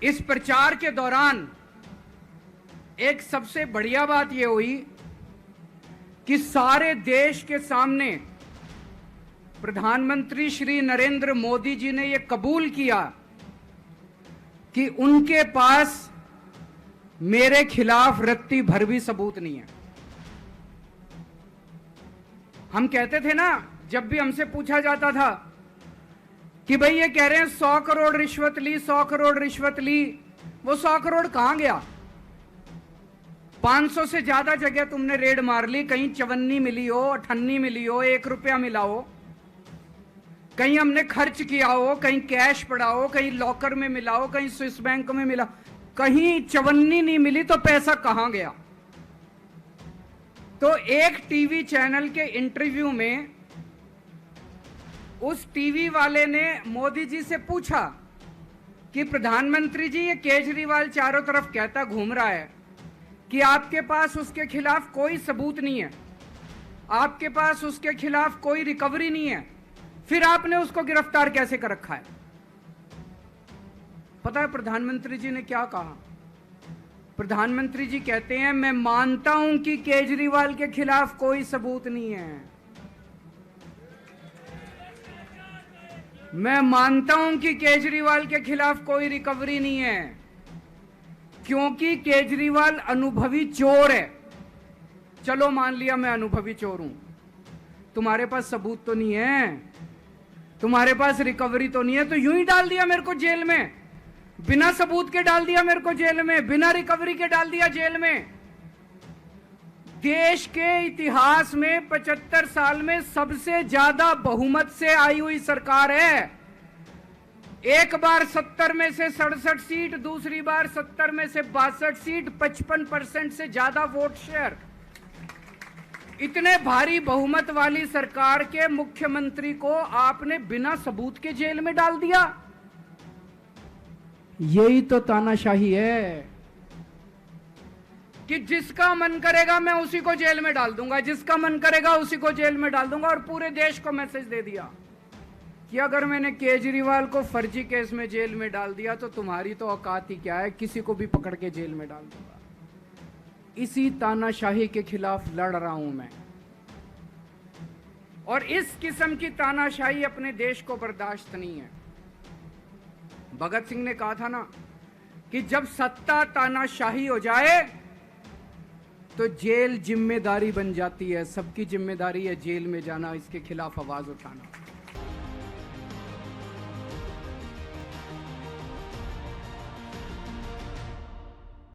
इस प्रचार के दौरान एक सबसे बढ़िया बात यह हुई कि सारे देश के सामने प्रधानमंत्री श्री नरेंद्र मोदी जी ने यह कबूल किया कि उनके पास मेरे खिलाफ रत्ती भर भी सबूत नहीं है। हम कहते थे ना, जब भी हमसे पूछा जाता था कि भाई ये कह रहे हैं 100 करोड़ रिश्वत ली, 100 करोड़ रिश्वत ली, वो 100 करोड़ कहां गया? 500 से ज्यादा जगह तुमने रेड मार ली, कहीं चवन्नी मिली हो, अठन्नी मिली हो, 1 रुपया मिला हो, कहीं हमने खर्च किया हो, कहीं कैश पड़ा हो, कहीं लॉकर में मिला हो, कहीं स्विस बैंक में मिला, कहीं चवन्नी नहीं मिली, तो पैसा कहां गया? तो एक टीवी चैनल के इंटरव्यू में उस टीवी वाले ने मोदी जी से पूछा कि प्रधानमंत्री जी, ये केजरीवाल चारों तरफ कहता घूम रहा है कि आपके पास उसके खिलाफ कोई सबूत नहीं है, आपके पास उसके खिलाफ कोई रिकवरी नहीं है, फिर आपने उसको गिरफ्तार कैसे कर रखा है? पता है प्रधानमंत्री जी ने क्या कहा? प्रधानमंत्री जी कहते हैं, मैं मानता हूं कि केजरीवाल के खिलाफ कोई सबूत नहीं है, मैं मानता हूं कि केजरीवाल के खिलाफ कोई रिकवरी नहीं है, क्योंकि केजरीवाल अनुभवी चोर है। चलो मान लिया मैं अनुभवी चोर हूं, तुम्हारे पास सबूत तो नहीं है, तुम्हारे पास रिकवरी तो नहीं है, तो यूं ही डाल दिया मेरे को जेल में, बिना सबूत के डाल दिया मेरे को जेल में, बिना रिकवरी के डाल दिया जेल में। देश के इतिहास में 75 साल में सबसे ज्यादा बहुमत से आई हुई सरकार है। एक बार 70 में से 67 सीट, दूसरी बार 70 में से 62 सीट, 55% से ज्यादा वोट शेयर। इतने भारी बहुमत वाली सरकार के मुख्यमंत्री को आपने बिना सबूत के जेल में डाल दिया। यही तो तानाशाही है कि जिसका मन करेगा मैं उसी को जेल में डाल दूंगा, जिसका मन करेगा उसी को जेल में डाल दूंगा। और पूरे देश को मैसेज दे दिया कि अगर मैंने केजरीवाल को फर्जी केस में जेल में डाल दिया तो तुम्हारी तो औकात ही क्या है, किसी को भी पकड़ के जेल में डाल दूंगा। इसी तानाशाही के खिलाफ लड़ रहा हूं मैं, और इस किस्म की तानाशाही अपने देश को बर्दाश्त नहीं है। भगत सिंह ने कहा था ना कि जब सत्ता तानाशाही हो जाए तो जेल जिम्मेदारी बन जाती है, सबकी जिम्मेदारी है जेल में जाना, इसके खिलाफ आवाज उठाना।